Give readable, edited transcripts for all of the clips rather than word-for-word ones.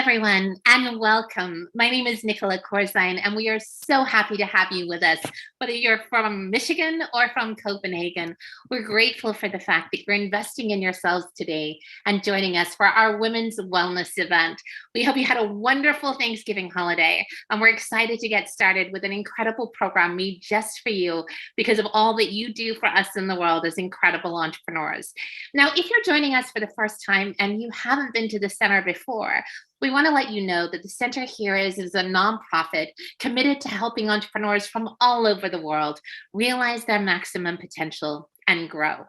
everyone, and welcome. My name is Nicola Corzine, and we are so happy to have you with us, whether you're from Michigan or from Copenhagen. We're grateful for the fact that you're investing in yourselves today and joining us for our Women's Wellness event. We hope you had a wonderful Thanksgiving holiday, and we're excited to get started with an incredible program made just for you because of all that you do for us in the world as incredible entrepreneurs. Now, if you're joining us for the first time and you haven't been to the center before, we want to let you know that the center here is a nonprofit committed to helping entrepreneurs from all over the world realize their maximum potential and grow.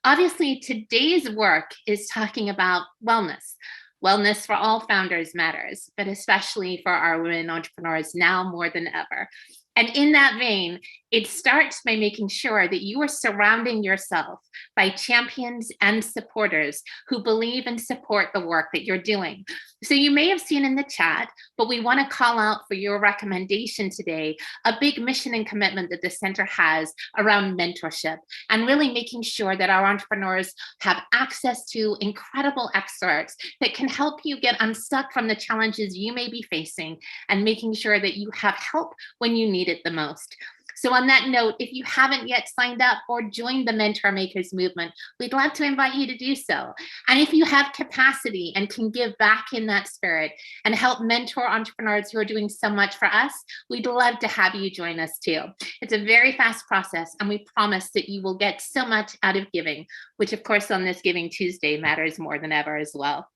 Obviously, today's work is talking about wellness. Wellness for all founders matters, but especially for our women entrepreneurs now more than ever. And in that vein, it starts by making sure that you are surrounding yourself by champions and supporters who believe and support the work that you're doing. So you may have seen in the chat, but we want to call out for your recommendation today, a big mission and commitment that the center has around mentorship and really making sure that our entrepreneurs have access to incredible experts that can help you get unstuck from the challenges you may be facing and making sure that you have help when you need it the most. So on that note, if you haven't yet signed up or joined the Mentor Makers movement, we'd love to invite you to do so. And if you have capacity and can give back in that spirit and help mentor entrepreneurs who are doing so much for us, we'd love to have you join us too. It's a very fast process, and we promise that you will get so much out of giving, which of course on this Giving Tuesday matters more than ever as well.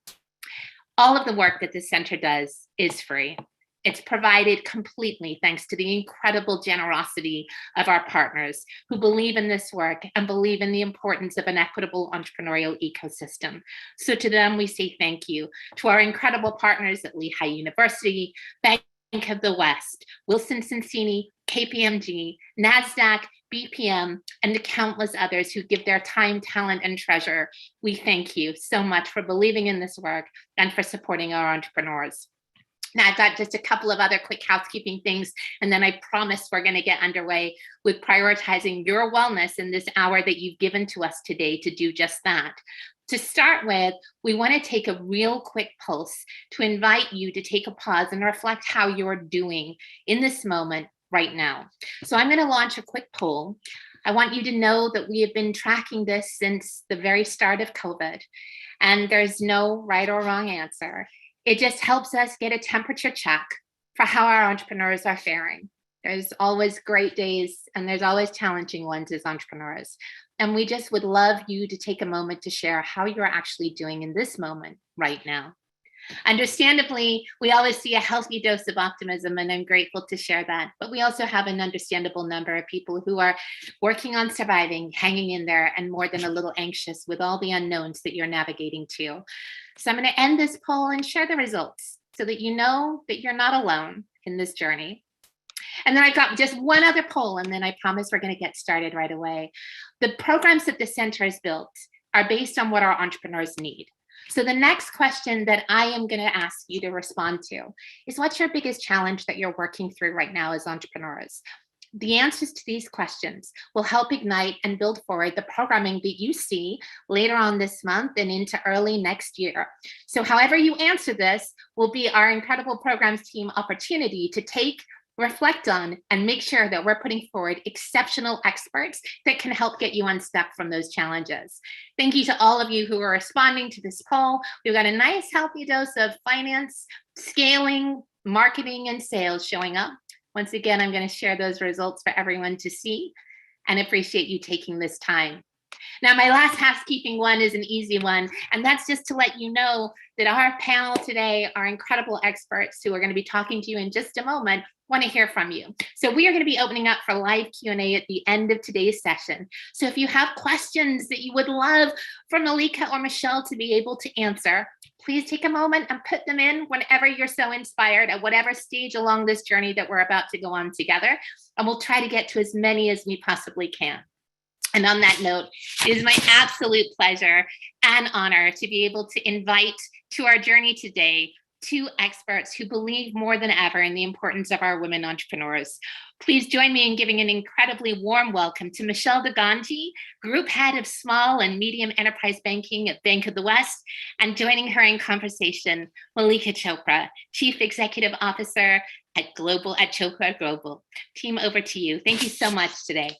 All of the work that the center does is free. It's provided completely thanks to the incredible generosity of our partners who believe in this work and believe in the importance of an equitable entrepreneurial ecosystem. So to them, we say thank you. To our incredible partners at Lehigh University, Bank of the West, Wilson Sonsini, KPMG, NASDAQ, BPM, and the countless others who give their time, talent, and treasure. We thank you so much for believing in this work and for supporting our entrepreneurs. Now, I've got just a couple of other quick housekeeping things, and then I promise we're going to get underway with prioritizing your wellness in this hour that you've given to us today to do just that. To start with, we want to take a real quick pulse to invite you to take a pause and reflect how you're doing in this moment right now. So I'm going to launch a quick poll. I want you to know that we have been tracking this since the very start of COVID, and there's no right or wrong answer. It just helps us get a temperature check for how our entrepreneurs are faring. There's always great days and there's always challenging ones as entrepreneurs. And we just would love you to take a moment to share how you're actually doing in this moment right now. Understandably, we always see a healthy dose of optimism, and I'm grateful to share that. But we also have an understandable number of people who are working on surviving, hanging in there, and more than a little anxious with all the unknowns that you're navigating too. So I'm going to end this poll and share the results so that you know that you're not alone in this journey. And then I've got just one other poll, and then I promise we're going to get started right away. The programs that the center has built are based on what our entrepreneurs need. So the next question that I am going to ask you to respond to is, what's your biggest challenge that you're working through right now as entrepreneurs? The answers to these questions will help ignite and build forward the programming that you see later on this month and into early next year. So however you answer this will be our incredible programs team opportunity to take, reflect on, and make sure that we're putting forward exceptional experts that can help get you unstuck from those challenges. Thank you to all of you who are responding to this poll. We've got a nice healthy dose of finance, scaling, marketing, and sales showing up. Once again, I'm going to share those results for everyone to see and appreciate you taking this time. Now, my last housekeeping one is an easy one, and that's just to let you know that our panel today are incredible experts who are going to be talking to you in just a moment. Want to hear from you. So we are going to be opening up for live Q&A at the end of today's session. So if you have questions that you would love for Mallika or Michelle to be able to answer, please take a moment and put them in whenever you're so inspired at whatever stage along this journey that we're about to go on together. And we'll try to get to as many as we possibly can. And on that note, it is my absolute pleasure and honor to be able to invite to our journey today two experts who believe more than ever in the importance of our women entrepreneurs. Please join me in giving an incredibly warm welcome to Michelle de Gangi, Group Head of Small and Medium Enterprise Banking at Bank of the West, and joining her in conversation, Mallika Chopra, Chief Executive Officer at Chopra Global. Team, over to you. Thank you so much today.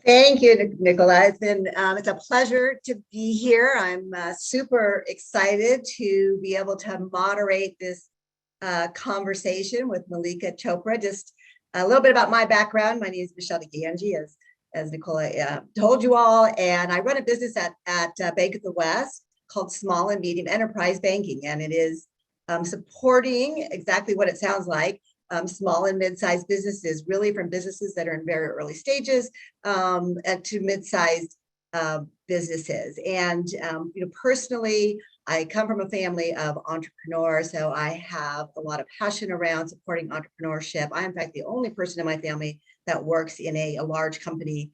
Thank you, Nicola. It's a pleasure to be here. I'm super excited to be able to moderate this conversation with Mallika Chopra. Just a little bit about my background. My name is Michelle de Gangi, as Nicola told you all, and I run a business at Bank of the West called Small and Medium Enterprise Banking, and it is supporting exactly what it sounds like. Small and mid-sized businesses, really from businesses that are in very early stages to mid-sized businesses. And personally, I come from a family of entrepreneurs, so I have a lot of passion around supporting entrepreneurship. I'm in fact the only person in my family that works in a large company.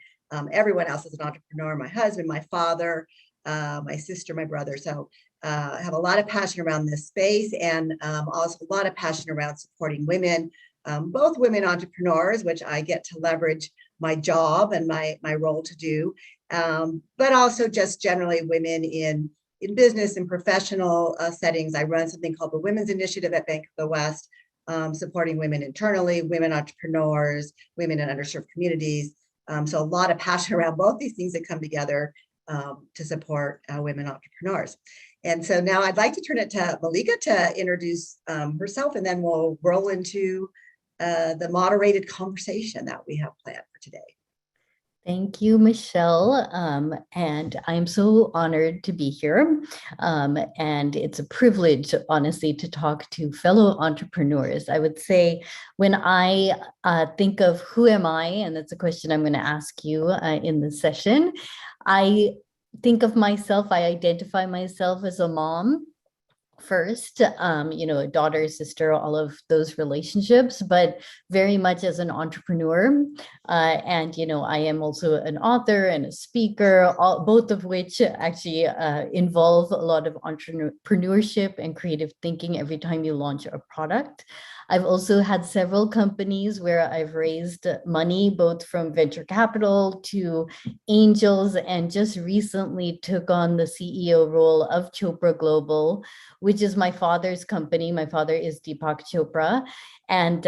Everyone else is an entrepreneur. My husband, my father, my sister, my brother. So have a lot of passion around this space, and also a lot of passion around supporting women, both women entrepreneurs, which I get to leverage my job and my role to do, but also just generally women in business and professional settings. I run something called the Women's Initiative at Bank of the West, supporting women internally, women entrepreneurs, women in underserved communities. So a lot of passion around both these things that come together to support women entrepreneurs. And so now I'd like to turn it to Mallika to introduce herself, and then we'll roll into the moderated conversation that we have planned for today. Thank you, Michelle. And I'm so honored to be here. And it's a privilege, honestly, to talk to fellow entrepreneurs. I would say when I think of who am I, and that's a question I'm going to ask you in this session, I think of myself, I identify myself as a mom first, a daughter, sister, all of those relationships, but very much as an entrepreneur. And I am also an author and a speaker, both of which actually involve a lot of entrepreneurship and creative thinking every time you launch a product. I've also had several companies where I've raised money, both from venture capital to angels, and just recently took on the CEO role of Chopra Global, which is my father's company. My father is Deepak Chopra. And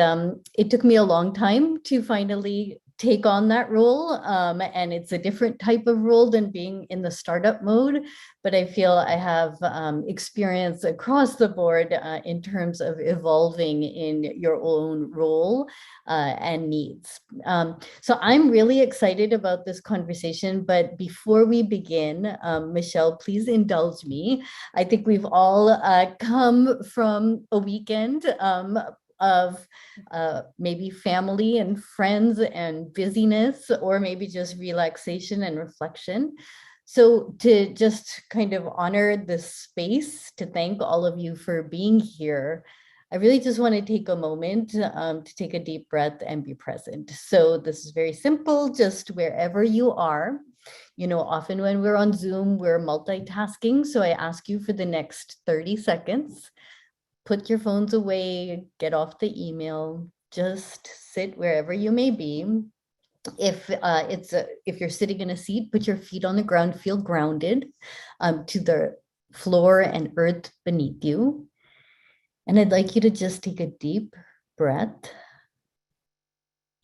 it took me a long time to finally take on that role. And it's a different type of role than being in the startup mode. But I feel I have experience across the board in terms of evolving in your own role and needs. So I'm really excited about this conversation. But before we begin, Michelle, please indulge me. I think we've all come from a weekend of maybe family and friends and busyness, or maybe just relaxation and reflection. So to just kind of honor this space, to thank all of you for being here, I really just want to take a moment to take a deep breath and be present. So this is very simple, just wherever you are. Often when we're on Zoom, we're multitasking. So I ask you for the next 30 seconds, put your phones away, get off the email, just sit wherever you may be. If you're sitting in a seat, put your feet on the ground, feel grounded to the floor and earth beneath you. And I'd like you to just take a deep breath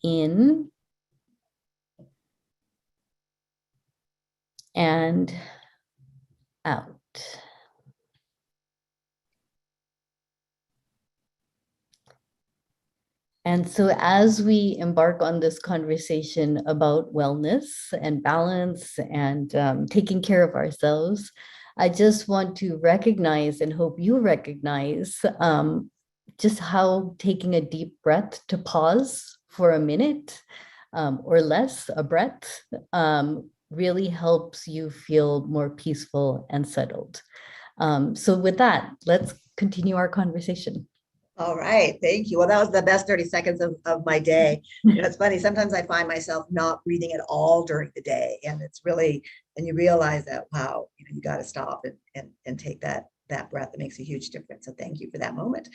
in and out. And so as we embark on this conversation about wellness and balance and taking care of ourselves, I just want to recognize and hope you recognize just how taking a deep breath, to pause for a minute or less, a breath, really helps you feel more peaceful and settled. So with that, let's continue our conversation. All right, thank you. Well, that was the best 30 seconds of my day. It's funny, sometimes I find myself not breathing at all during the day, and it's really, and you realize that, wow, you got to stop and take that that breath. It makes a huge difference. So thank you for that moment.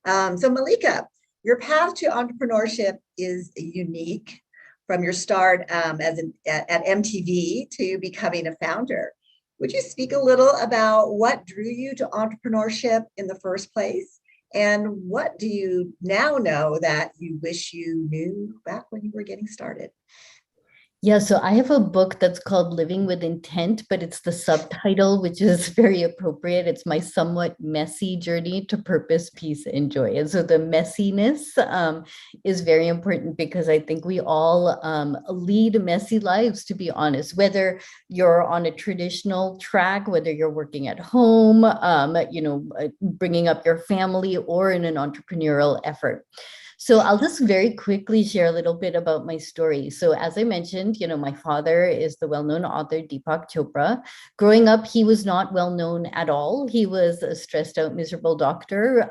So Mallika, your path to entrepreneurship is unique, from your start at MTV to becoming a founder. Would you speak a little about what drew you to entrepreneurship in the first place? And what do you now know that you wish you knew back when you were getting started? Yeah, so I have a book that's called Living with Intent, but it's the subtitle, which is very appropriate. It's my somewhat messy journey to purpose, peace, and joy. And so the messiness is very important, because I think we all lead messy lives, to be honest, whether you're on a traditional track, whether you're working at home, bringing up your family, or in an entrepreneurial effort. So I'll just very quickly share a little bit about my story. So as I mentioned, my father is the well-known author Deepak Chopra. Growing up, he was not well-known at all. He was a stressed out, miserable doctor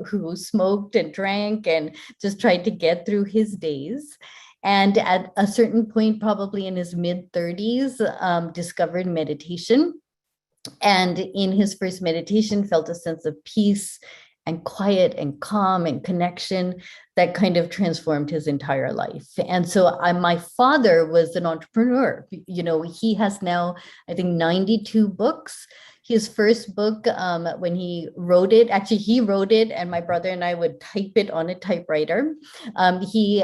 who smoked and drank and just tried to get through his days. And at a certain point, probably in his mid-30s, discovered meditation. And in his first meditation, felt a sense of peace and quiet and calm and connection that kind of transformed his entire life. And so my father was an entrepreneur. He has now, I think, 92 books. His first book, when he wrote it, actually he wrote it and my brother and I would type it on a typewriter. He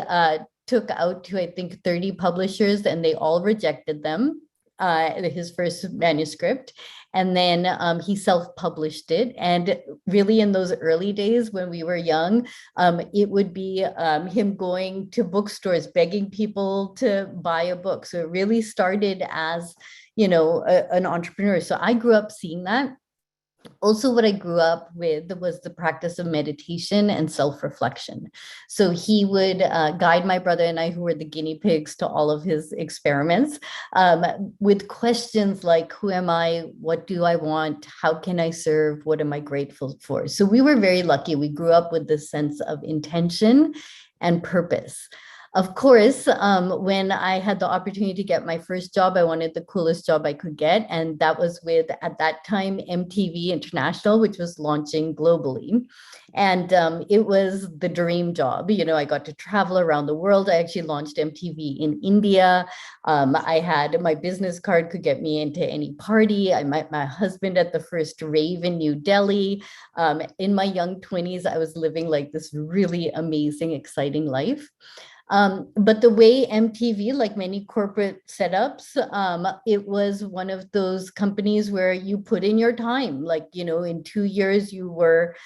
took out to, I think, 30 publishers and they all rejected them. His first manuscript. And then he self-published it. And really in those early days when we were young, it would be him going to bookstores, begging people to buy a book. So it really started as, an entrepreneur. So I grew up seeing that. Also, what I grew up with was the practice of meditation and self-reflection. So he would guide my brother and I, who were the guinea pigs to all of his experiments, with questions like, who am I? What do I want? How can I serve? What am I grateful for? So we were very lucky. We grew up with this sense of intention and purpose. Of course, when I had the opportunity to get my first job, I wanted the coolest job I could get. And that was with, at that time, MTV International, which was launching globally. And it was the dream job. I got to travel around the world. I actually launched MTV in India. I had my business card could get me into any party. I met my husband at the first rave in New Delhi. In my young 20s, I was living like this really amazing, exciting life. But the way MTV, like many corporate setups, it was one of those companies where you put in your time. Like, in 2 years, you were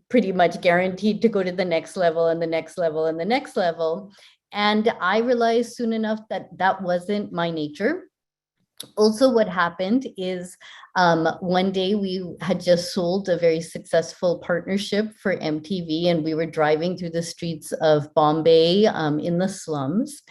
pretty much guaranteed to go to the next level and the next level and the next level. And I realized soon enough that that wasn't my nature. Also, what happened is one day we had just sold a very successful partnership for MTV, and we were driving through the streets of Bombay in the slums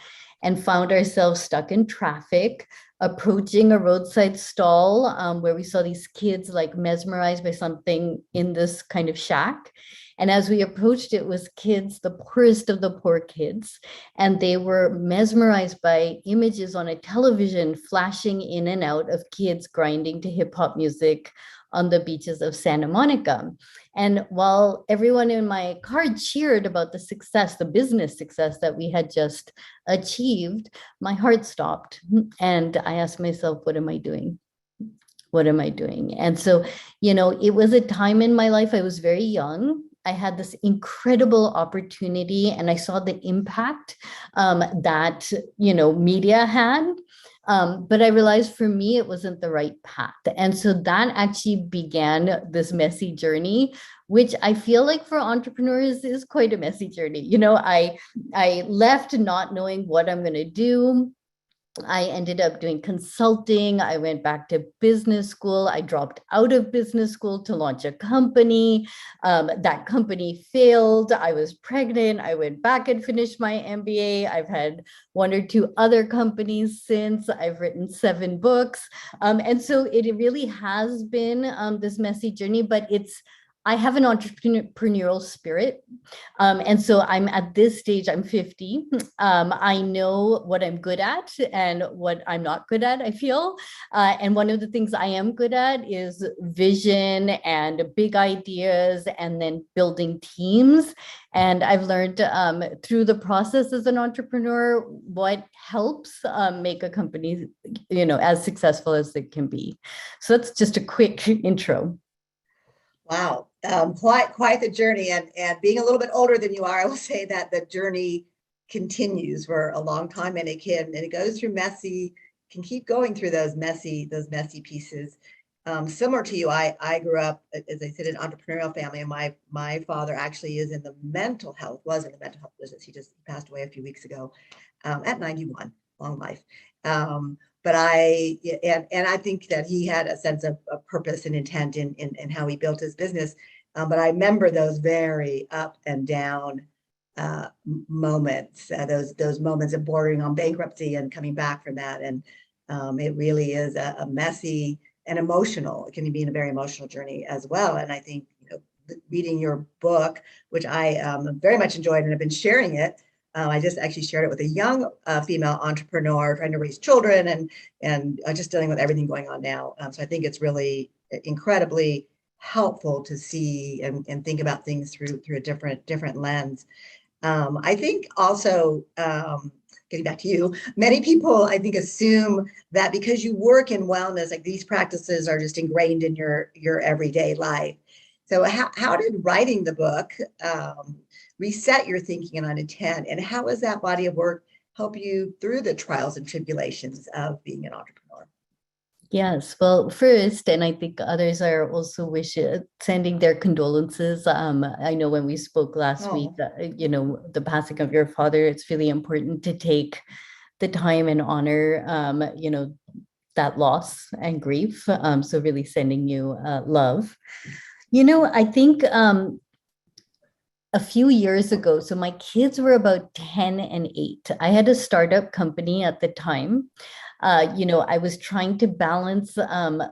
and found ourselves stuck in traffic, approaching a roadside stall where we saw these kids like mesmerized by something in this kind of shack. And as we approached, it was kids, the poorest of the poor kids, and they were mesmerized by images on a television flashing in and out of kids grinding to hip hop music on the beaches of Santa Monica. And while everyone in my car cheered about the success, the business success that we had just achieved, my heart stopped. And I asked myself, what am I doing? What am I doing? And so, it was a time in my life, I was very young. I had this incredible opportunity and I saw the impact that, media had. But I realized for me, it wasn't the right path. And so that actually began this messy journey, which I feel like for entrepreneurs is quite a messy journey. I left not knowing what I'm going to do. I ended up doing consulting. I went back to business school. I dropped out of business school to launch a company. That company failed. I was pregnant. I went back and finished my MBA. I've had 1 or 2 other companies since. I've written 7 books. And so it really has been this messy journey, but it's I have an entrepreneurial spirit. And so I'm at this stage, I'm 50. I know what I'm good at and what I'm not good at, I feel. And one of the things I am good at is vision and big ideas and then building teams. And I've learned through the process as an entrepreneur what helps make a company, as successful as it can be. So that's just a quick intro. Wow, quite the journey, and being a little bit older than you are, I will say that the journey continues for a long time, and it goes through can keep going through those messy pieces. Similar to you, I grew up, as I said, in an entrepreneurial family, and my father actually was in the mental health business. He just passed away a few weeks ago, at 91, long life. But I think that he had a sense of purpose and intent in how he built his business. But I remember those very up and down moments, those moments of bordering on bankruptcy and coming back from that. And it really is a messy and emotional. It can be a very emotional journey as well. And I think, reading your book, which I very much enjoyed and have been sharing it. I just actually shared it with a young female entrepreneur trying to raise children and just dealing with everything going on now. So I think it's really incredibly helpful to see and think about things through a different lens. I think also, getting back to you, many people, I think, assume that because you work in wellness, like these practices are just ingrained in your everyday life. So how did writing the book reset your thinking on intent, and how has that body of work help you through the trials and tribulations of being an entrepreneur? Yes, well, first, and I think others are also sending their condolences. I know when we spoke last week, the passing of your father, it's really important to take the time and honor, that loss and grief. So really sending you love. I think a few years ago, so my kids were about 10 and 8. I had a startup company at the time. I was trying to balance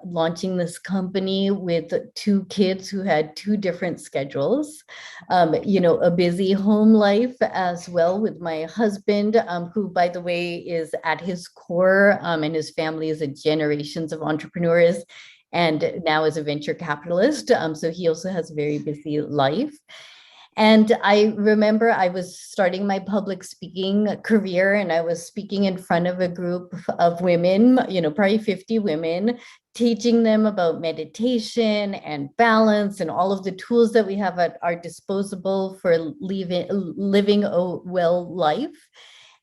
launching this company with 2 kids who had 2 different schedules, a busy home life as well with my husband, who, by the way, is at his core, and his family is a generations of entrepreneurs and now is a venture capitalist. So he also has a very busy life. And I remember I was starting my public speaking career, and I was speaking in front of a group of women, probably 50 women, teaching them about meditation and balance and all of the tools that we have at our disposal for living a well life.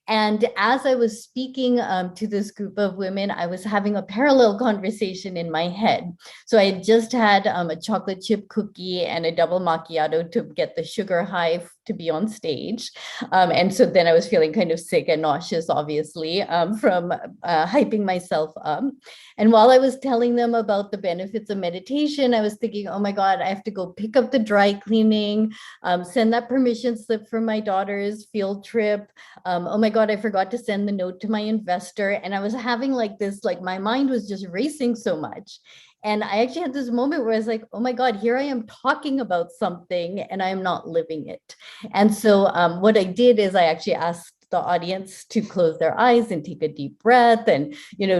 And as I was speaking to this group of women, I was having a parallel conversation in my head. So I had just had a chocolate chip cookie and a double macchiato to get the sugar high to be on stage. And so then I was feeling kind of sick and nauseous, obviously, from hyping myself up. And while I was telling them about the benefits of meditation, I was thinking, oh my God, I have to go pick up the dry cleaning, send that permission slip for my daughter's field trip. Oh my God, I forgot to send the note to my investor. And I was having my mind was just racing so much. And I actually had this moment where I was like, oh my God, here I am talking about something and I am not living it. And so what I did is I actually asked the audience to close their eyes and take a deep breath and,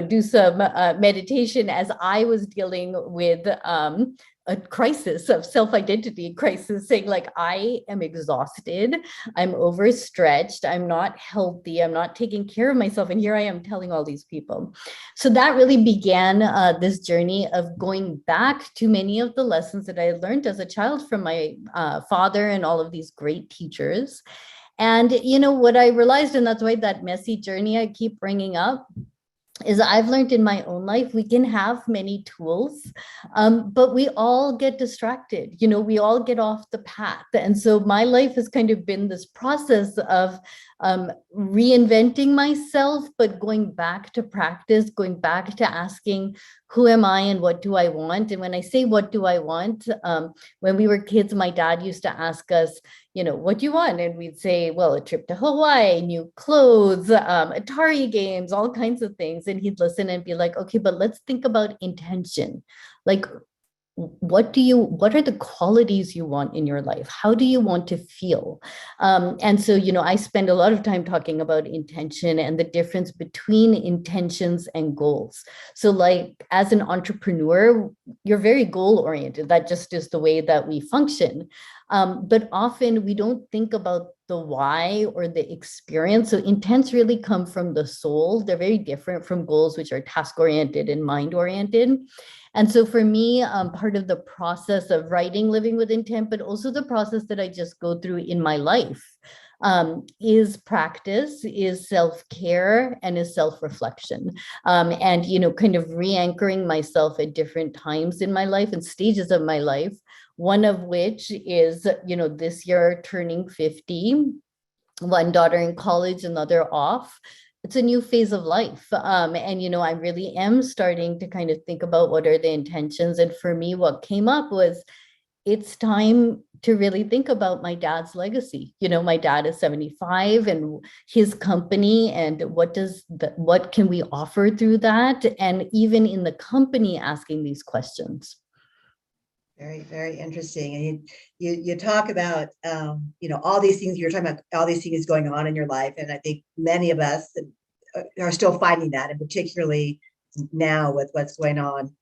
do some meditation as I was dealing with a crisis of self-identity crisis, saying I am exhausted, I'm overstretched, I'm not healthy, I'm not taking care of myself. And here I am telling all these people. So that really began this journey of going back to many of the lessons that I learned as a child from my father and all of these great teachers. And, what I realized, and that's why that messy journey I keep bringing up, is I've learned in my own life, we can have many tools, but we all get distracted. We all get off the path. And so my life has kind of been this process of reinventing myself, but going back to practice, going back to asking, who am I and what do I want? And when I say, what do I want? When we were kids, my dad used to ask us, what do you want? And we'd say, well, a trip to Hawaii, new clothes, Atari games, all kinds of things. And he'd listen and be like, okay, but let's think about intention. what are the qualities you want in your life? How do you want to feel? And so, I spend a lot of time talking about intention and the difference between intentions and goals. So like as an entrepreneur, you're very goal oriented. That just is the way that we function. But often we don't think about the why or the experience. So intents really come from the soul. They're very different from goals, which are task oriented and mind oriented. And so for me, part of the process of writing Living with Intent, but also the process that I just go through in my life, is practice, is self-care, and is self-reflection. And, kind of re-anchoring myself at different times in my life and stages of my life, one of which is, this year turning 50, one daughter in college, another off. It's a new phase of life. And, I really am starting to kind of think about what are the intentions. And for me, what came up was it's time to really think about my dad's legacy. My dad is 75 and his company, and what can we offer through that? And even in the company, asking these questions. Very, very interesting. And you talk about, all these things you're talking about, all these things going on in your life. And I think many of us are still finding that, and particularly now with what's going on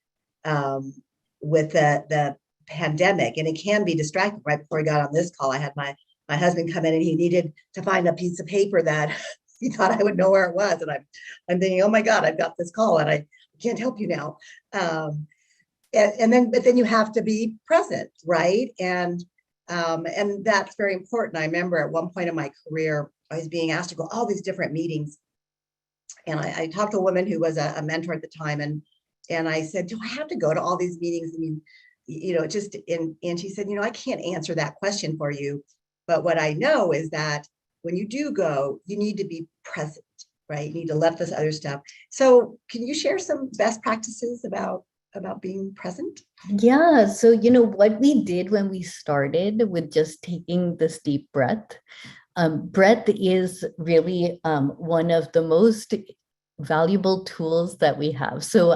with the pandemic. And it can be distracting. Right before we got on this call, I had my husband come in and he needed to find a piece of paper that he thought I would know where it was. And I'm thinking, oh my God, I've got this call and I can't help you now. But then you have to be present, right? And that's very important. I remember at one point in my career, I was being asked to go all these different meetings. And I talked to a woman who was a mentor at the time, and I said, do I have to go to all these meetings? I mean, and she said, I can't answer that question for you. But what I know is that when you do go, you need to be present, right? You need to let this other stuff. So can you share some best practices about being present? Yeah. So, what we did when we started with just taking this deep breath, breath is really one of the most valuable tools that we have. So,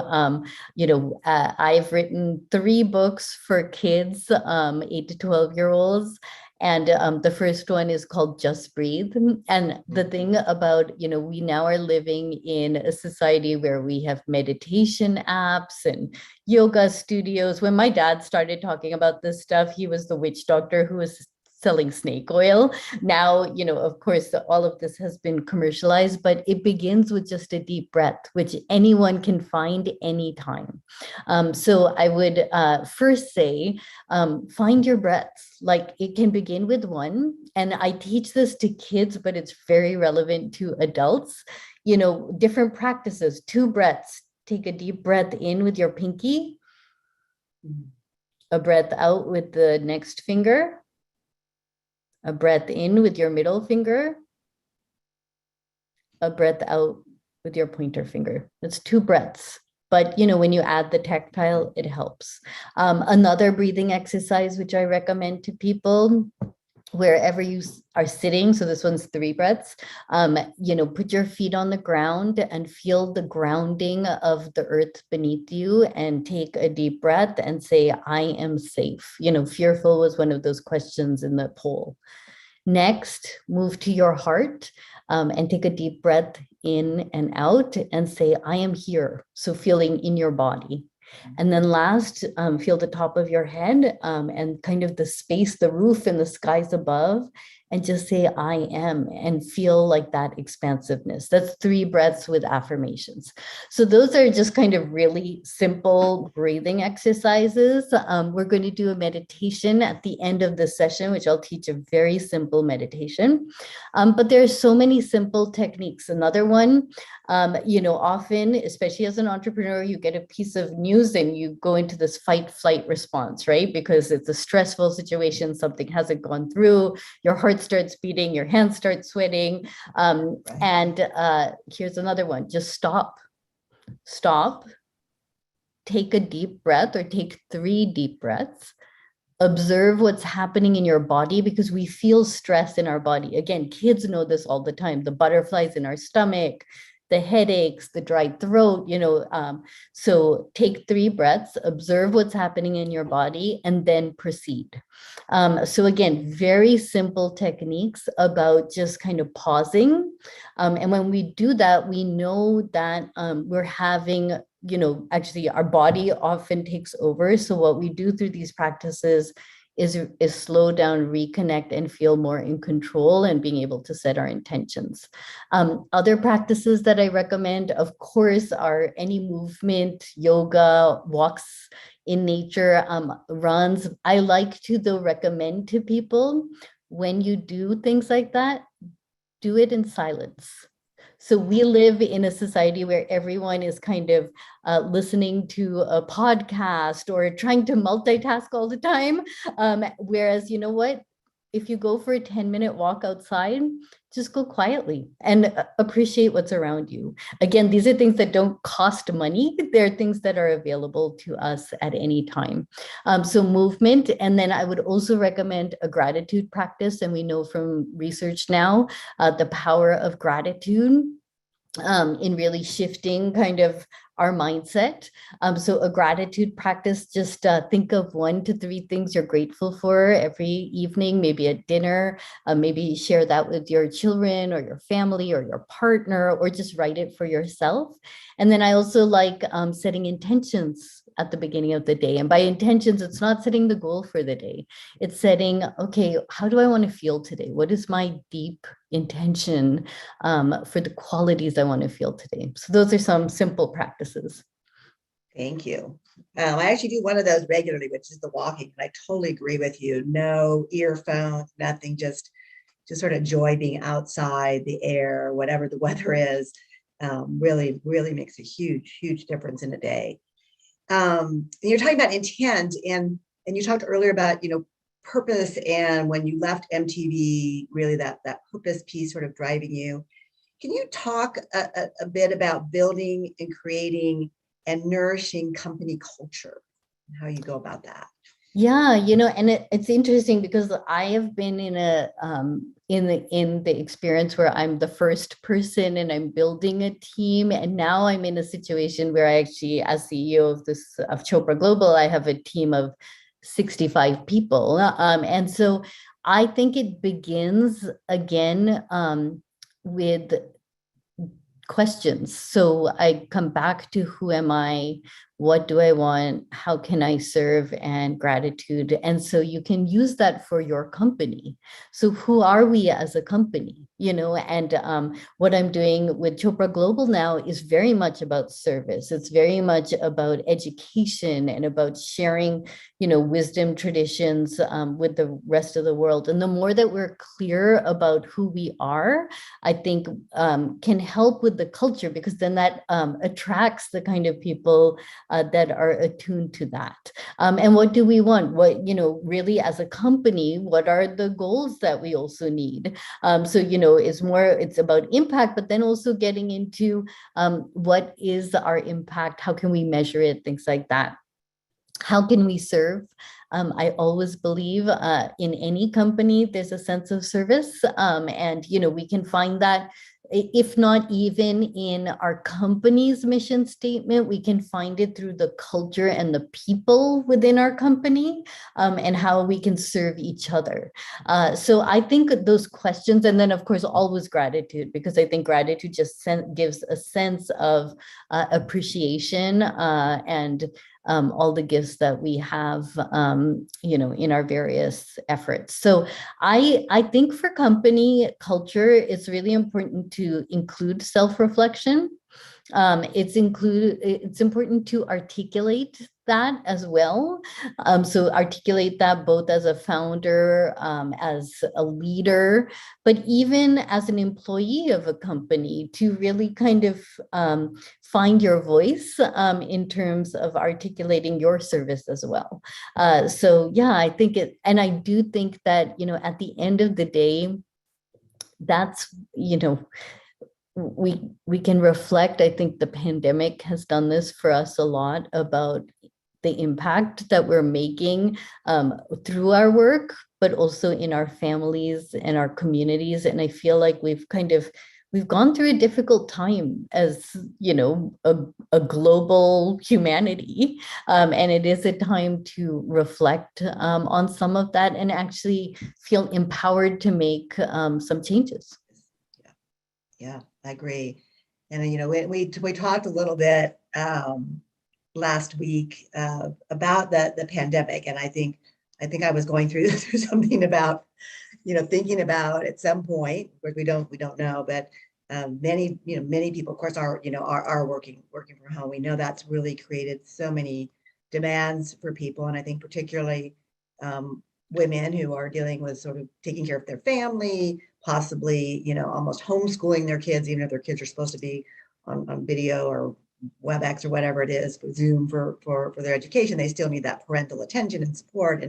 I've written 3 books for kids, 8 to 12-year-olds. And the first one is called Just Breathe. And the thing about, we now are living in a society where we have meditation apps and yoga studios. When my dad started talking about this stuff, he was the witch doctor who was selling snake oil. Now, of course, all of this has been commercialized, but it begins with just a deep breath, which anyone can find anytime. So I would first say, find your breaths. Like it can begin with one. And I teach this to kids, but it's very relevant to adults. Different practices, 2 breaths. Take a deep breath in with your pinky, a breath out with the next finger, a breath in with your middle finger, a breath out with your pointer finger. That's 2 breaths. But, when you add the tactile, it helps. Another breathing exercise, which I recommend to people, wherever you are sitting, so this one's 3 breaths, put your feet on the ground and feel the grounding of the earth beneath you, and take a deep breath and say, I am safe. Fearful was one of those questions in the poll. Next, move to your heart and take a deep breath in and out and say, I am here. So feeling in your body. And then last, feel the top of your head and kind of the space, the roof and the skies above, and just say, I am, and feel like that expansiveness. That's 3 breaths with affirmations. So those are just kind of really simple breathing exercises. We're going to do a meditation at the end of the session, which I'll teach a very simple meditation. But there's so many simple techniques. Another one, often, especially as an entrepreneur, you get a piece of news and you go into this fight flight response, right? Because it's a stressful situation, something hasn't gone through, your heart starts beating, your hands start sweating. And here's another one, just stop, take a deep breath, or take 3 deep breaths. Observe what's happening in your body, because we feel stress in our body. Again, kids know this all the time, the butterflies in our stomach, the headaches, the dry throat, so take 3 breaths, observe what's happening in your body, and then proceed. So again, very simple techniques about just kind of pausing. And when we do that, we know that we're having, actually our body often takes over. So what we do through these practices is slow down, reconnect, and feel more in control and being able to set our intentions. Other practices that I recommend, of course, are any movement, yoga, walks in nature, runs. I like to, though, recommend to people, when you do things like that, do it in silence. So we live in a society where everyone is kind of listening to a podcast or trying to multitask all the time. Whereas, you know what? If you go for a 10-minute walk outside, just go quietly and appreciate what's around you. Again, these are things that don't cost money. They're things that are available to us at any time. So movement, and then I would also recommend a gratitude practice. And we know from research now, the power of gratitude in really shifting kind of our mindset. So a gratitude practice, just think of 1 to 3 things you're grateful for every evening, maybe at dinner, maybe share that with your children or your family or your partner, or just write it for yourself. And then I also like setting intentions at the beginning of the day. And by intentions, it's not setting the goal for the day. It's setting, okay, how do I want to feel today? What is my deep intention for the qualities I want to feel today? So those are some simple practices. Thank you. I actually do one of those regularly, which is the walking. And I totally agree with you. No earphones, nothing, just sort of joy being outside, the air, whatever the weather is, really, really makes a huge, huge difference in a day. And you're talking about intent, and you talked earlier about, purpose, and when you left MTV, really that purpose piece sort of driving you. Can you talk a bit about building and creating and nourishing company culture, and how you go about that? Yeah, and it's interesting because I have been in a in the experience where I'm the first person and I'm building a team, and now I'm in a situation where I actually, as CEO of Chopra Global, I have a team of 65 people, and so I think it begins again with questions. So I come back to, who am I? What do I want? How can I serve? And gratitude. And so you can use that for your company. So who are we as a company? And what I'm doing with Chopra Global now is very much about service. It's very much about education and about sharing, wisdom, traditions with the rest of the world. And the more that we're clear about who we are, I think can help with the culture, because then that attracts the kind of people that are attuned to that. And what do we want? What, really as a company, what are the goals that we also need? So, it's about impact, but then also getting into what is our impact? How can we measure it? Things like that. How can we serve? I always believe in any company, there's a sense of service. And, we can find that, if not even in our company's mission statement, we can find it through the culture and the people within our company, and how we can serve each other. So I think those questions, and then of course, always gratitude, because I think gratitude just gives a sense of appreciation and all the gifts that we have, in our various efforts. So I think for company culture, it's really important to include self-reflection. It's important to articulate that as well. So articulate that both as a founder, as a leader, but even as an employee of a company, to really kind of find your voice in terms of articulating your service as well. So yeah, I think and I do think that, at the end of the day, that's, we can reflect. I think the pandemic has done this for us a lot, about the impact that we're making through our work, but also in our families and our communities. And I feel like we've kind of we've gone through a difficult time as, you know, a global humanity. And it is a time to reflect on some of that and actually feel empowered to make some changes. Yeah, I agree. And, we talked a little bit last week about the pandemic. And I think I was going through something about, thinking about at some point, where we don't know, but many people, of course, are working from home. We know that's really created so many demands for people. And I think particularly women who are dealing with sort of taking care of their family, possibly, almost homeschooling their kids, even if their kids are supposed to be on video or WebEx or whatever it is, Zoom for their education. They still need that parental attention and support.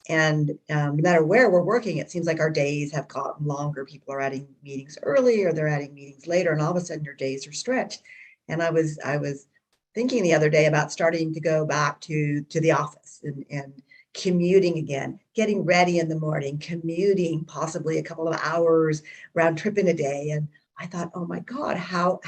And no matter where we're working, it seems like our days have gotten longer. People are adding meetings early or they're adding meetings later, and all of a sudden your days are stretched. And I was thinking the other day about starting to go back to the office and commuting again, getting ready in the morning, commuting possibly a couple of hours round trip in a day. And I thought, oh my God, how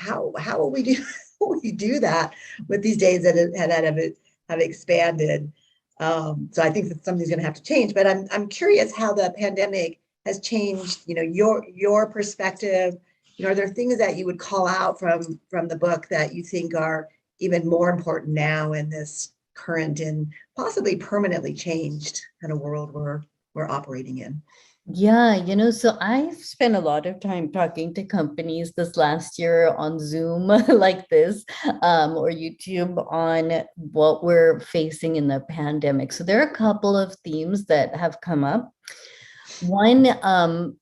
will we do that with these days that have expanded? So I think that something's going to have to change. But I'm curious how the pandemic has changed, your perspective. Are there things that you would call out from the book that you think are even more important now in this current and possibly permanently changed kind of world we're operating in? Yeah, so I've spent a lot of time talking to companies this last year on Zoom like this, or YouTube on what we're facing in the pandemic. So there are a couple of themes that have come up. One,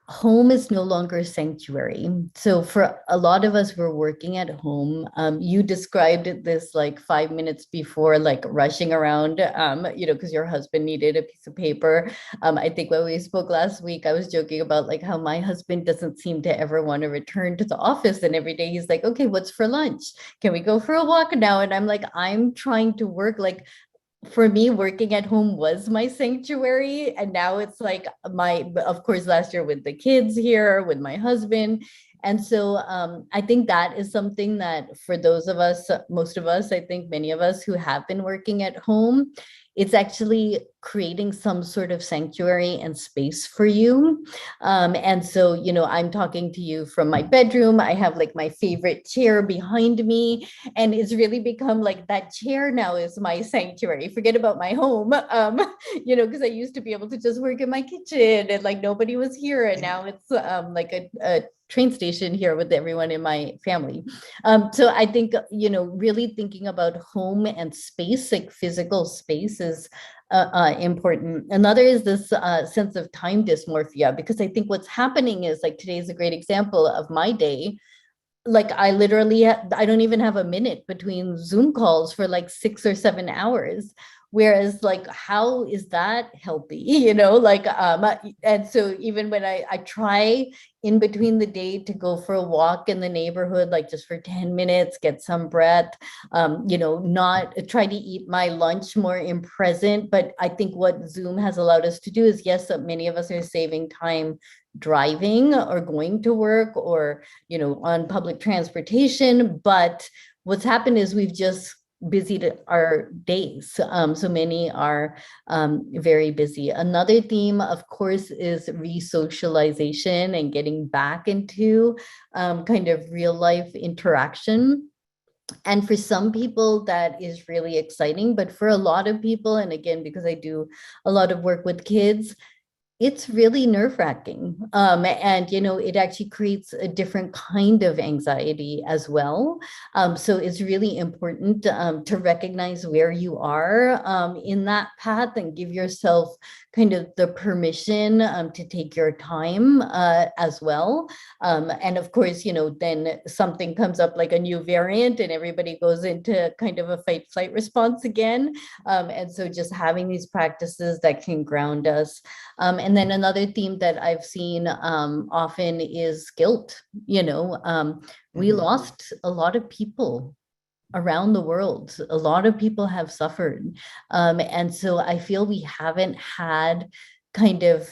home is no longer sanctuary. So for a lot of us, we're working at home. You described this like 5 minutes before, like rushing around, because your husband needed a piece of paper. I think when we spoke last week, I was joking about like how my husband doesn't seem to ever want to return to the office. And every day he's like, okay, what's for lunch? Can we go for a walk now? And I'm like, I'm trying to work. Like, for me, working at home was my sanctuary. And now it's like of course, last year with the kids here, with my husband. And so I think that is something that for those of us, most of us, I think many of us who have been working at home, it's actually creating some sort of sanctuary and space for you. And so, I'm talking to you from my bedroom. I have like my favorite chair behind me, and it's really become like that chair now is my sanctuary. Forget about my home, because I used to be able to just work in my kitchen and like nobody was here. And now it's like a train station here with everyone in my family. So I think, really thinking about home and space, like physical space is important. Another is this sense of time dysmorphia, because I think what's happening is like today is a great example of my day. Like I literally, I don't even have a minute between Zoom calls for like 6 or 7 hours. Whereas like, how is that healthy? And so even when I try in between the day to go for a walk in the neighborhood, like just for 10 minutes, get some breath, not try to eat my lunch more in present. But I think what Zoom has allowed us to do is, yes, many of us are saving time driving or going to work or, on public transportation. But what's happened is we've just busied our days. So many are very busy. Another theme, of course, is re-socialization and getting back into kind of real life interaction. And for some people, that is really exciting. But for a lot of people, and again, because I do a lot of work with kids, it's really nerve-wracking. And, it actually creates a different kind of anxiety as well. So it's really important to recognize where you are in that path and give yourself kind of the permission to take your time as well. And of course, then something comes up like a new variant and everybody goes into kind of a fight-flight response again. And so just having these practices that can ground us. And then another theme that I've seen often is guilt. We lost a lot of people around the world. A lot of people have suffered. And so I feel we haven't had kind of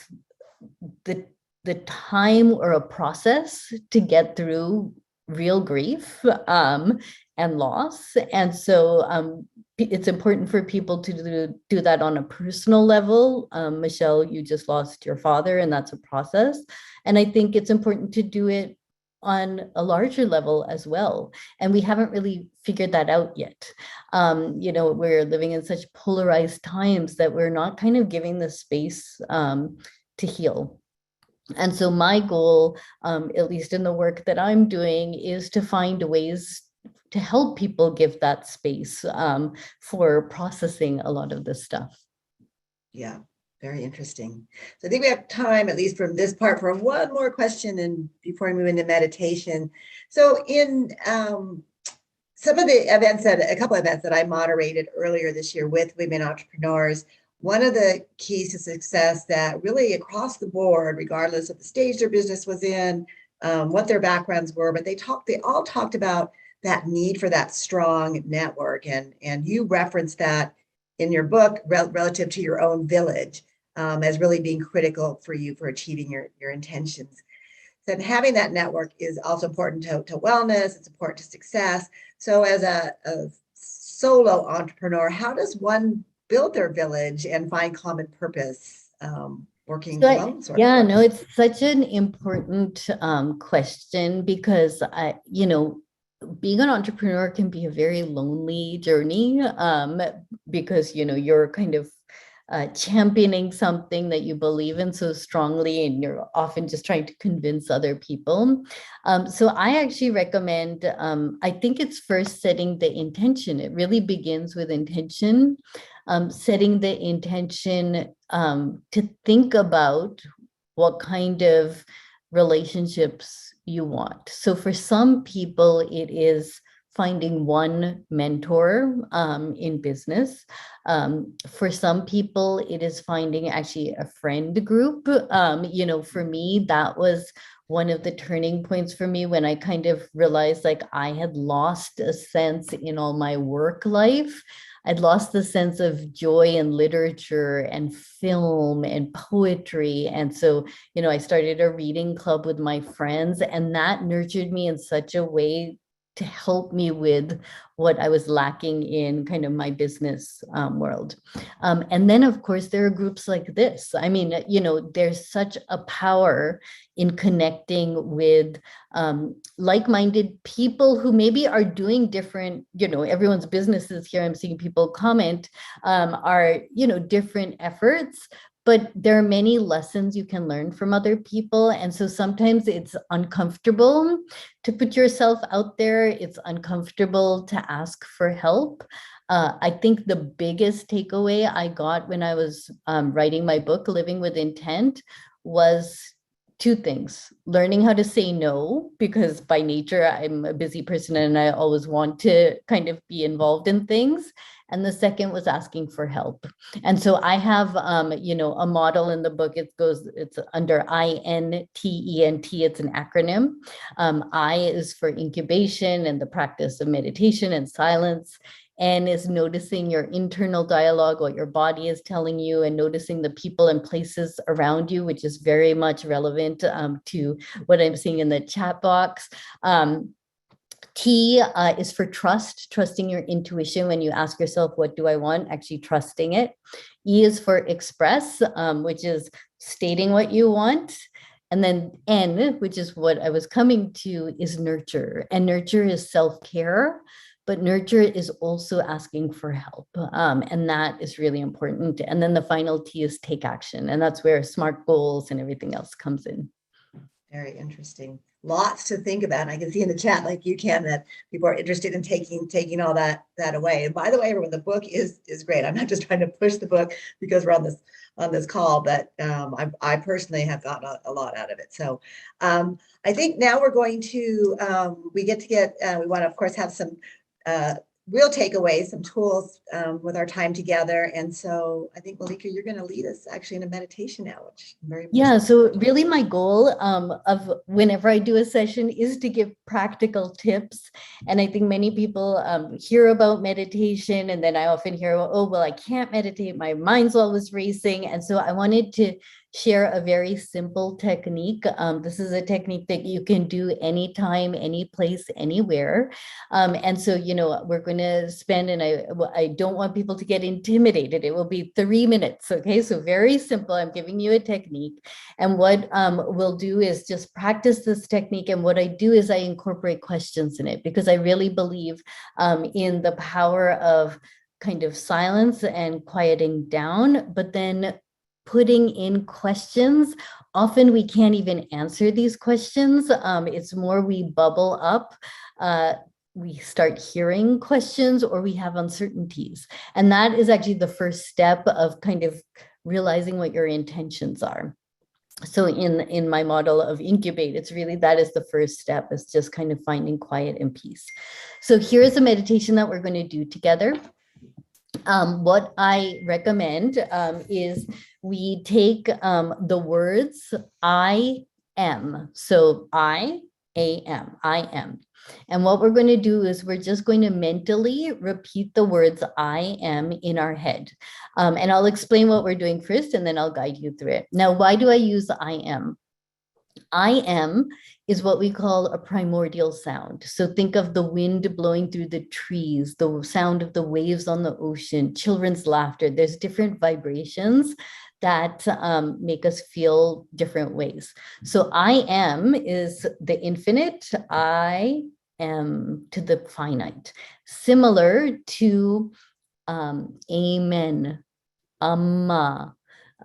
the the time or a process to get through real grief and loss. And so it's important for people to do that on a personal level. Michelle, you just lost your father, and that's a process. And I think it's important to do it on a larger level as well. And we haven't really figured that out yet. We're living in such polarized times that we're not kind of giving the space to heal. And so my goal, at least in the work that I'm doing, is to find ways to help people give that space for processing a lot of this stuff. Yeah, very interesting. So I think we have time, at least from this part, for one more question and before we move into meditation. So in some of the events a couple of events that I moderated earlier this year with women entrepreneurs, one of the keys to success that really across the board, regardless of the stage their business was in, what their backgrounds were, but they all talked about that need for that strong network. And you referenced that in your book relative to your own village as really being critical for you for achieving your intentions. Then having that network is also important to wellness, it's important to success. So as a solo entrepreneur, how does one build their village and find common purpose working alone? Yeah, no, it's such an important question because being an entrepreneur can be a very lonely journey because you're kind of championing something that you believe in so strongly, and you're often just trying to convince other people. So I actually recommend, I think it's first setting the intention. It really begins with intention, setting the intention to think about what kind of relationships you want. So for some people, it is finding one mentor in business. For some people, it is finding actually a friend group. For me, that was one of the turning points for me when I kind of realized like I had lost a sense in all my work life. I'd lost the sense of joy in literature and film and poetry. And so, I started a reading club with my friends, and that nurtured me in such a way to help me with what I was lacking in kind of my business world. And then, of course, there are groups like this. I mean, there's such a power in connecting with like-minded people who maybe are doing different, everyone's businesses here, I'm seeing people comment, are, different efforts. But there are many lessons you can learn from other people. And so sometimes it's uncomfortable to put yourself out there. It's uncomfortable to ask for help. I think the biggest takeaway I got when I was writing my book, Living with Intent, was two things: learning how to say no, because by nature I'm a busy person and I always want to kind of be involved in things. And the second was asking for help. And so I have, a model in the book. It's under INTENT. It's an acronym. I is for incubation and the practice of meditation and silence. N is noticing your internal dialogue, what your body is telling you, and noticing the people and places around you, which is very much relevant to what I'm seeing in the chat box. T is for trust, trusting your intuition when you ask yourself, what do I want? Actually trusting it. E is for express, which is stating what you want. And then N, which is what I was coming to, is nurture. And nurture is self-care, but nurture is also asking for help. And that is really important. And then the final T is take action. And that's where SMART goals and everything else comes in. Very interesting. Lots to think about. And I can see in the chat, like you can, that people are interested in taking all that away. And by the way, everyone, the book is great. I'm not just trying to push the book because we're on this call, but I personally have gotten a lot out of it. So I think now we're going to we want to, of course, have some real takeaways, some tools with our time together. And so I think, Mallika, you're going to lead us actually in a meditation now, which I'm very Yeah. So really my goal of whenever I do a session is to give practical tips. And I think many people hear about meditation, and then I often hear, oh, well, I can't meditate. My mind's always racing. And so I wanted to share a very simple technique. This is a technique that you can do anytime, any place, anywhere. And so, we're going to spend, and I don't want people to get intimidated. It will be 3 minutes. Okay. So very simple. I'm giving you a technique. And what we'll do is just practice this technique. And what I do is I incorporate questions in it, because I really believe in the power of kind of silence and quieting down, but then putting in questions. Often we can't even answer these questions. It's more we bubble up. We start hearing questions, or we have uncertainties. And that is actually the first step of kind of realizing what your intentions are. So in my model of incubate, it's really, that is the first step, is just kind of finding quiet and peace. So here's a meditation that we're going to do together. What I recommend is we take the words I am. So I am. And what we're going to do is we're just going to mentally repeat the words I am in our head. And I'll explain what we're doing first, and then I'll guide you through it. Now, why do I use I am? I am is what we call a primordial sound. So think of the wind blowing through the trees, the sound of the waves on the ocean, children's laughter. There's different vibrations that make us feel different ways. So I am is the infinite. I am to the finite. Similar to amen, amma,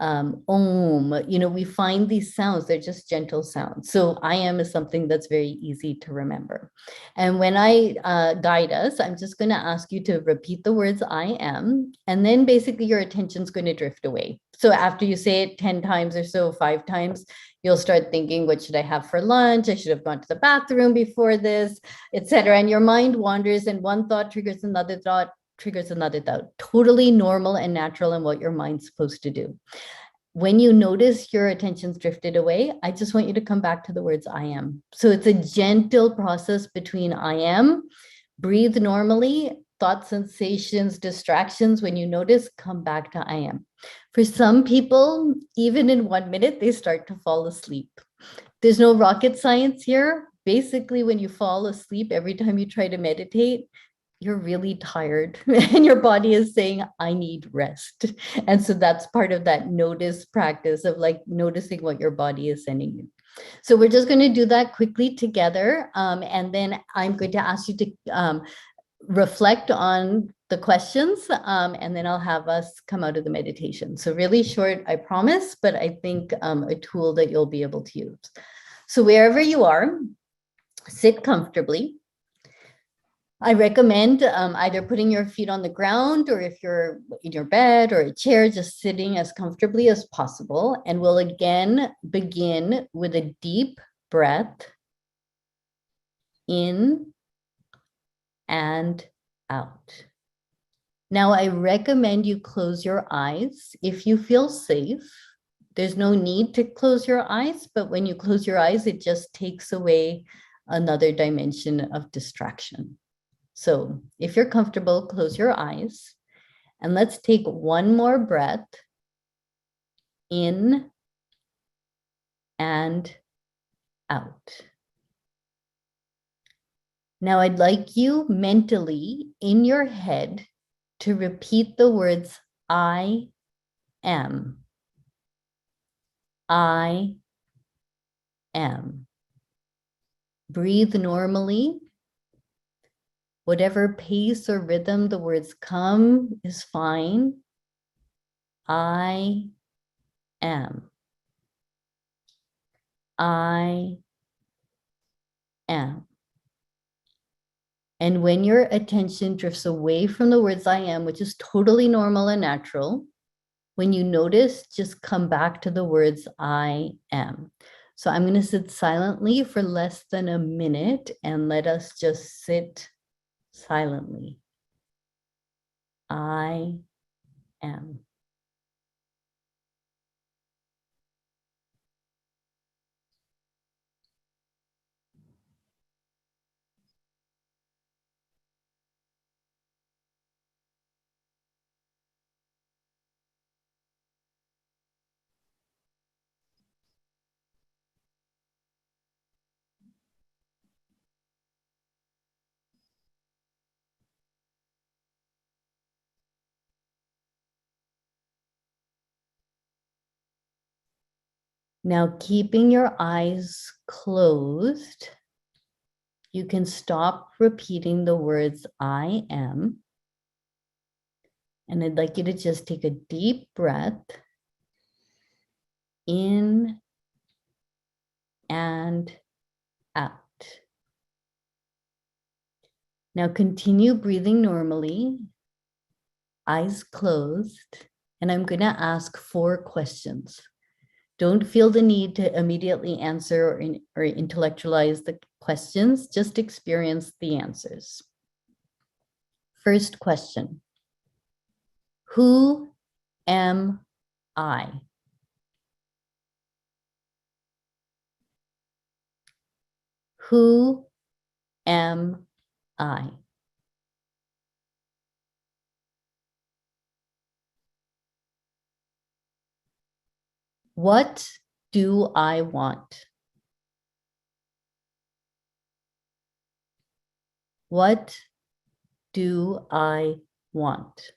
om, we find these sounds, they're just gentle sounds. So I am is something that's very easy to remember. And when I guide us, I'm just going to ask you to repeat the words I am, and then basically your attention's going to drift away. So after you say it 10 times or so, 5 times, you'll start thinking, what should I have for lunch? I should have gone to the bathroom before this, etc. And your mind wanders, and one thought triggers another thought, totally normal and natural, and what your mind's supposed to do. When you notice your attention's drifted away, I just want you to come back to the words I am. So it's a gentle process between I am, breathe normally, thought, sensations, distractions. When you notice, come back to I am. For some people, even in 1 minute, they start to fall asleep. There's no rocket science here. Basically, when you fall asleep, every time you try to meditate, you're really tired and your body is saying, I need rest. And so that's part of that notice practice of like noticing what your body is sending you. So we're just going to do that quickly together. And then I'm going to ask you to reflect on the questions, and then I'll have us come out of the meditation. So really short, I promise, but I think a tool that you'll be able to use. So wherever you are, sit comfortably. I recommend either putting your feet on the ground, or if you're in your bed or a chair, just sitting as comfortably as possible. And we'll again begin with a deep breath in and out. Now, I recommend you close your eyes if you feel safe. There's no need to close your eyes, but when you close your eyes, it just takes away another dimension of distraction. So if you're comfortable, close your eyes, and let's take one more breath in and out. Now I'd like you mentally in your head to repeat the words I am. I am. Breathe normally. Whatever pace or rhythm the words come is fine. I am. I am. And when your attention drifts away from the words I am, which is totally normal and natural, when you notice, just come back to the words I am. So I'm going to sit silently for less than a minute, and let us just sit silently. I am. Now, keeping your eyes closed, you can stop repeating the words I am. And I'd like you to just take a deep breath in and out. Now continue breathing normally, eyes closed, and I'm going to ask 4 questions. Don't feel the need to immediately answer or intellectualize the questions, just experience the answers. First question, who am I? Who am I? What do I want? What do I want?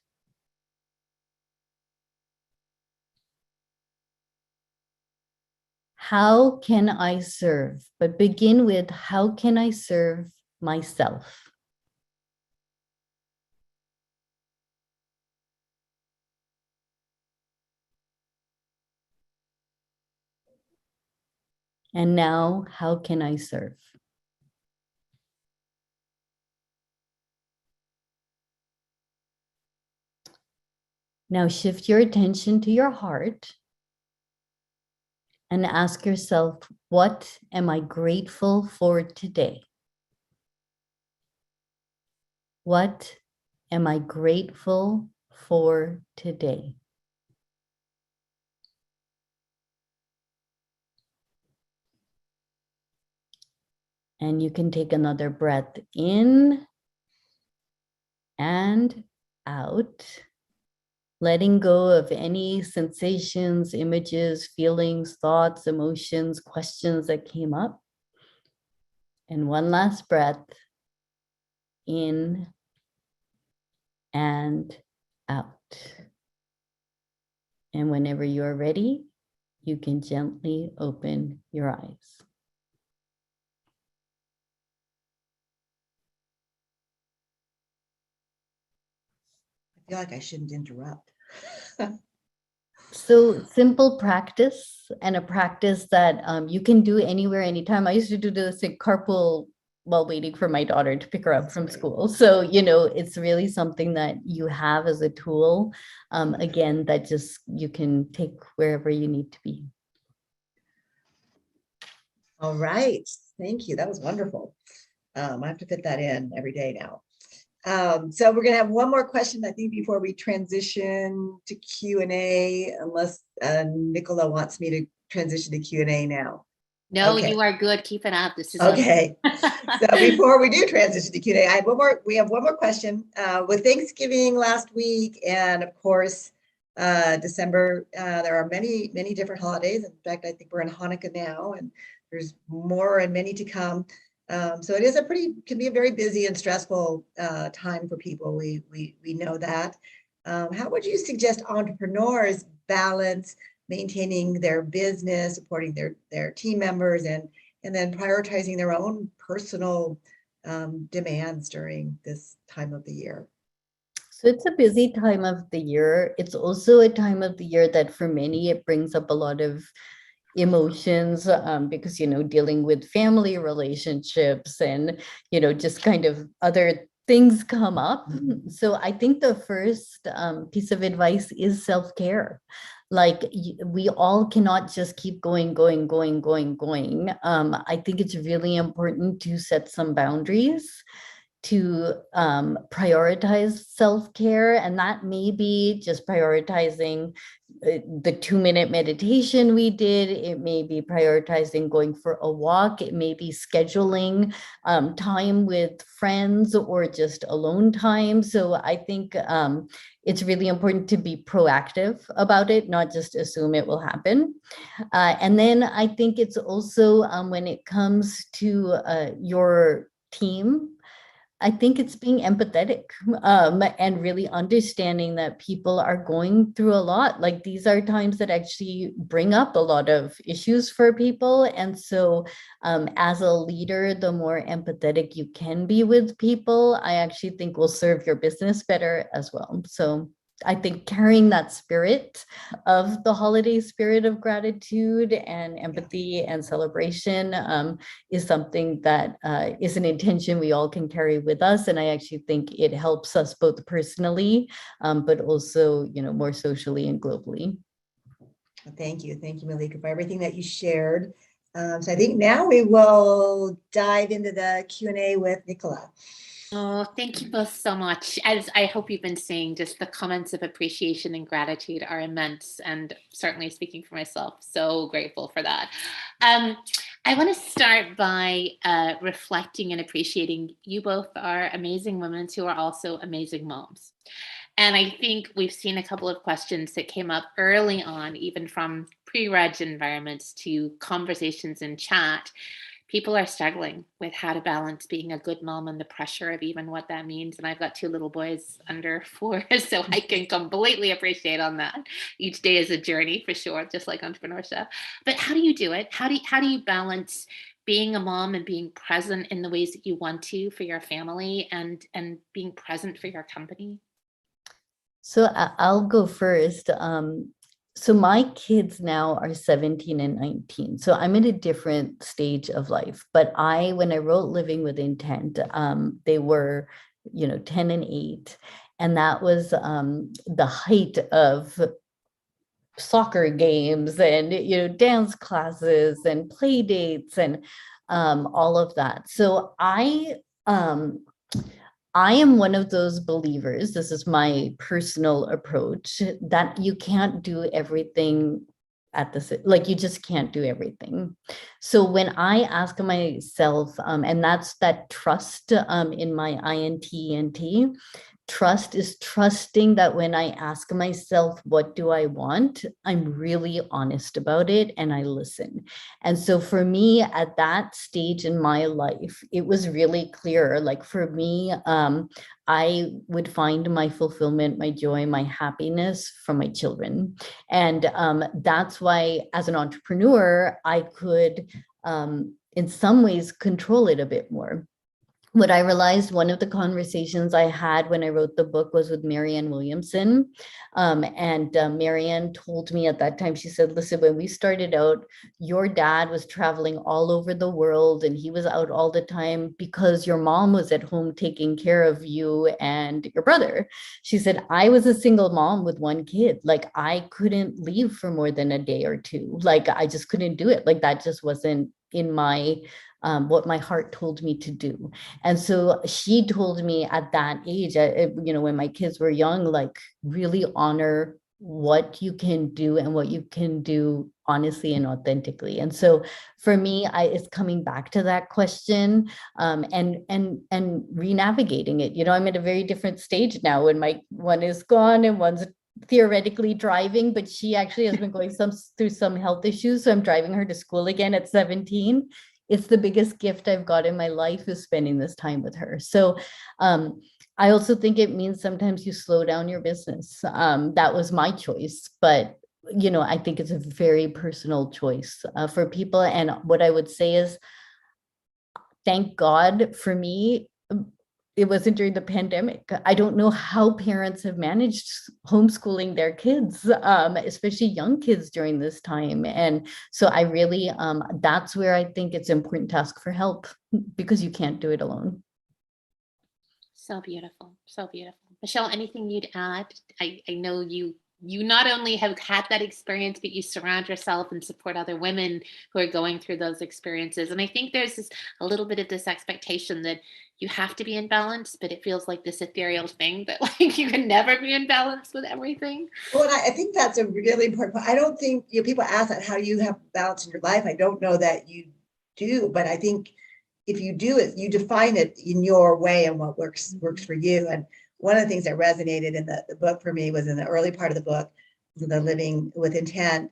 How can I serve? But begin with, how can I serve myself? And now, how can I serve? Now shift your attention to your heart and ask yourself, what am I grateful for today? What am I grateful for today? And you can take another breath in and out, letting go of any sensations, images, feelings, thoughts, emotions, questions that came up. And one last breath in and out. And whenever you're ready, you can gently open your eyes. I feel like I shouldn't interrupt. So simple practice, and a practice that you can do anywhere, anytime. I used to do this in carpool while waiting for my daughter to pick her up from school. So, it's really something that you have as a tool, again, that just you can take wherever you need to be. All right. Thank you. That was wonderful. I have to fit that in every day now. So we're going to have one more question, I think, before we transition to Q&A, unless Nicola wants me to transition to Q&A now. No, Okay. you are good. Keep it up. This is okay. So before we do transition to Q&A, we have one more question. With Thanksgiving last week, and of course, December, there are many, many different holidays. In fact, I think we're in Hanukkah now, and there's more and many to come. So it is can be a very busy and stressful time for people. We know that. How would you suggest entrepreneurs balance maintaining their business, supporting their team members, and then prioritizing their own personal demands during this time of the year? So it's a busy time of the year. It's also a time of the year that for many, it brings up a lot of emotions, because, dealing with family relationships and, just kind of other things come up. So I think the first piece of advice is self-care. Like, we all cannot just keep going. I think it's really important to set some boundaries, to prioritize self-care, and that may be just prioritizing the 2-minute meditation we did. It may be prioritizing going for a walk. It may be scheduling time with friends or just alone time. So I think it's really important to be proactive about it, not just assume it will happen. And then I think it's also when it comes to your team, I think it's being empathetic, and really understanding that people are going through a lot. Like these are times that actually bring up a lot of issues for people. And so as a leader, the more empathetic you can be with people, I actually think will serve your business better as well. So I think carrying that spirit of the holiday spirit of gratitude and empathy and celebration is something that is an intention we all can carry with us. And I actually think it helps us both personally, but also, more socially and globally. Thank you, Mallika, for everything that you shared. So I think now we will dive into the Q&A with Nicola. Oh, thank you both so much. As I hope you've been seeing, just the comments of appreciation and gratitude are immense, and certainly speaking for myself, so grateful for that. I want to start by reflecting and appreciating you both are amazing women who are also amazing moms. And I think we've seen a couple of questions that came up early on, even from pre-reg environments to conversations in chat. People are struggling with how to balance being a good mom and the pressure of even what that means. And I've got 2 little boys under 4, so I can completely appreciate on that. Each day is a journey for sure, just like entrepreneurship. But how do you do it? How do you balance being a mom and being present in the ways that you want to for your family and being present for your company? So I'll go first. So my kids now are 17 and 19. So I'm in a different stage of life. But when I wrote Living with Intent, they were, 10 and 8. And that was the height of soccer games and, dance classes and play dates and all of that. So I am one of those believers, this is my personal approach, that you can't do everything like you just can't do everything. So when I ask myself, and that's that trust in my INT, trust is trusting that when I ask myself, what do I want? I'm really honest about it and I listen. And so for me at that stage in my life, it was really clear. Like for me, I would find my fulfillment, my joy, my happiness from my children. And that's why as an entrepreneur, I could in some ways control it a bit more. What I realized, one of the conversations I had when I wrote the book was with Marianne Williamson. Marianne told me at that time, she said, listen, when we started out, your dad was traveling all over the world and he was out all the time because your mom was at home taking care of you and your brother. She said, I was a single mom with 1 kid. Like I couldn't leave for more than a day or 2. Like I just couldn't do it. Like that just wasn't in my what my heart told me to do. And so she told me at that age, when my kids were young, like really honor what you can do and what you can do honestly and authentically. And so for me, it's coming back to that question and re-navigating it. I'm at a very different stage now when my one is gone and one's theoretically driving, but she actually has been going through some health issues. So I'm driving her to school again at 17. It's the biggest gift I've got in my life is spending this time with her. So I also think it means sometimes you slow down your business. That was my choice, but I think it's a very personal choice for people. And what I would say is, thank God for me, it wasn't during the pandemic. I don't know how parents have managed homeschooling their kids, especially young kids during this time. And so I really, that's where I think it's important to ask for help because you can't do it alone. So beautiful. So beautiful. Michelle, anything you'd add? I know you not only have had that experience, but you surround yourself and support other women who are going through those experiences. And I think there's a little bit of this expectation that you have to be in balance, but it feels like this ethereal thing that like you can never be in balance with everything. Well, and I think that's a really important point. I don't think, people ask that, how do you have balance in your life? I don't know that you do, but I think if you do it, you define it in your way and what works for you. And one of the things that resonated in the book for me was in the early part of the book, the Living with Intent,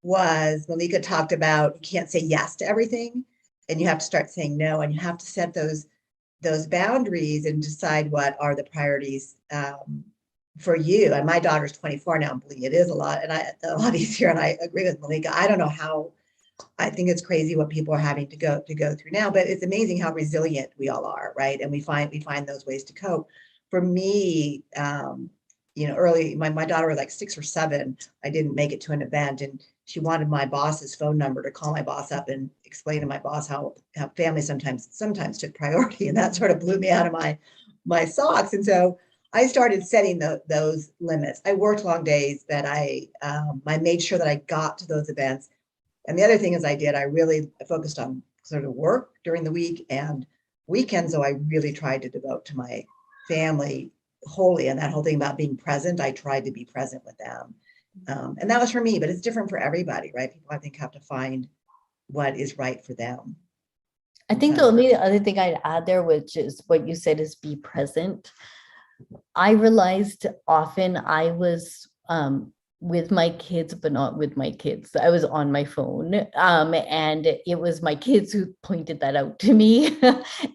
was Mallika talked about you can't say yes to everything and you have to start saying no, and you have to set those those boundaries and decide what are the priorities for you. And my daughter's 24 now. Believe it is a lot, and a lot easier. And I agree with Mallika. I don't know how. I think it's crazy what people are having to go through now, but it's amazing how resilient we all are, right? And we find those ways to cope. For me, early, my daughter was like 6 or 7. I didn't make it to an event, and she wanted my boss's phone number to call my boss up and explain to my boss how family sometimes took priority, and that sort of blew me out of my socks. And so I started setting those limits. I worked long days, but I made sure that I got to those events. And the other thing is I really focused on sort of work during the week and weekends. So I really tried to devote to my family wholly. And that whole thing about being present, I tried to be present with them. And that was for me, but it's different for everybody, right? People, I think, have to find what is right for them. I think the only other thing I'd add there, which is what you said, is be present. I realized often I was with my kids, but not with my kids. I was on my phone. And it was my kids who pointed that out to me.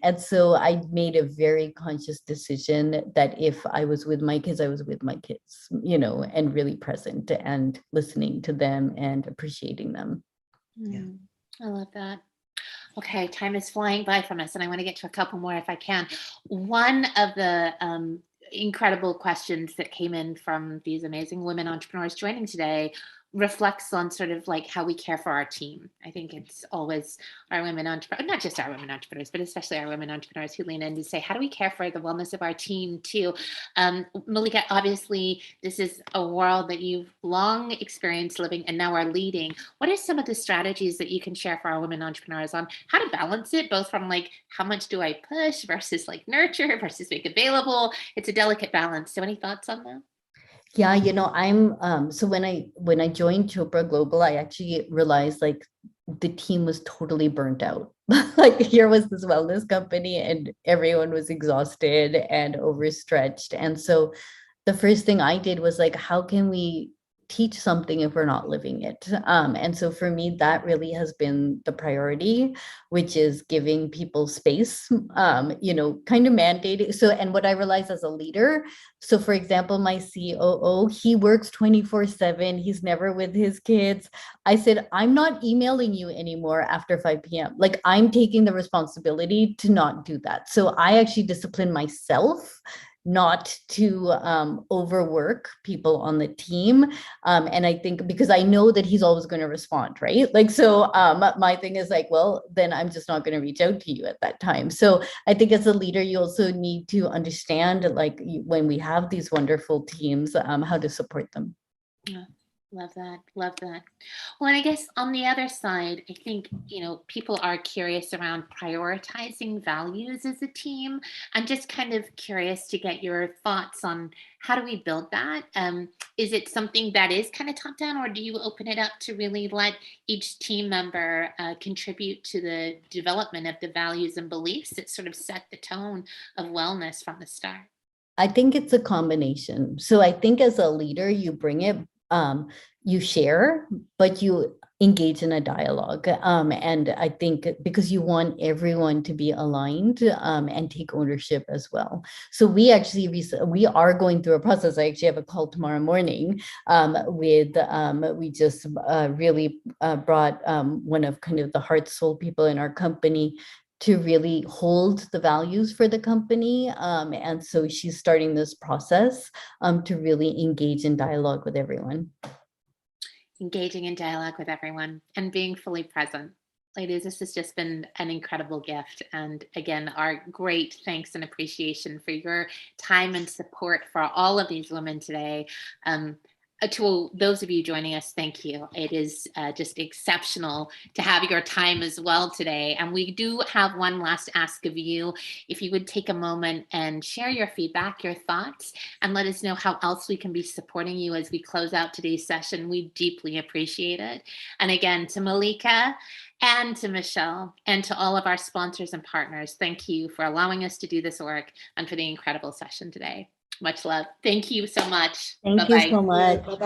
And so I made a very conscious decision that if I was with my kids, I was with my kids, and really present and listening to them and appreciating them. Yeah. I love that. Okay, time is flying by from us, and I want to get to a couple more if I can. One of the incredible questions that came in from these amazing women entrepreneurs joining today reflects on sort of like how we care for our team. I think it's always our women entrepreneurs, not just our women entrepreneurs, but especially our women entrepreneurs who lean in to say, how do we care for the wellness of our team too? Mallika, obviously, this is a world that you've long experienced living and now are leading. What are some of the strategies that you can share for our women entrepreneurs on how to balance it, both from like, how much do I push versus like nurture versus make available? It's a delicate balance. So any thoughts on that? Yeah, I'm so when I joined Chopra Global, I actually realized like the team was totally burnt out. Like here was this wellness company and everyone was exhausted and overstretched. And so the first thing I did was like, how can we teach something if we're not living it? And so for me, that really has been the priority, which is giving people space, kind of mandating. So, and what I realized as a leader, so for example, my COO, he works 24/7. He's never with his kids. I said, I'm not emailing you anymore after 5 p.m. Like I'm taking the responsibility to not do that. So I actually discipline myself not to overwork people on the team. And I think because I know that he's always going to respond, right? Like, so my thing is like, well, then I'm just not going to reach out to you at that time. So I think as a leader, you also need to understand, like when we have these wonderful teams, how to support them. Yeah. Love that. Love that. Well, and I guess on the other side, I think, people are curious around prioritizing values as a team. I'm just kind of curious to get your thoughts on how do we build that? Is it something that is kind of top down, or do you open it up to really let each team member contribute to the development of the values and beliefs that sort of set the tone of wellness from the start? I think it's a combination. So I think as a leader, you bring it, you share, but you engage in a dialogue. And I think because you want everyone to be aligned and take ownership as well. So we are going through a process. I actually have a call tomorrow morning we just really brought one of kind of the heart soul people in our company to really hold the values for the company. And so she's starting this process to really engage in dialogue with everyone. Engaging in dialogue with everyone and being fully present. Ladies, this has just been an incredible gift. And again, our great thanks and appreciation for your time and support for all of these women today. To those of you joining us, thank you. It is just exceptional to have your time as well today. And we do have one last ask of you. If you would take a moment and share your feedback, your thoughts, and let us know how else we can be supporting you as we close out today's session. We deeply appreciate it. And again, to Mallika and to Michelle and to all of our sponsors and partners, thank you for allowing us to do this work and for the incredible session today. Much love. Thank you so much. Thank you so much. Bye-bye.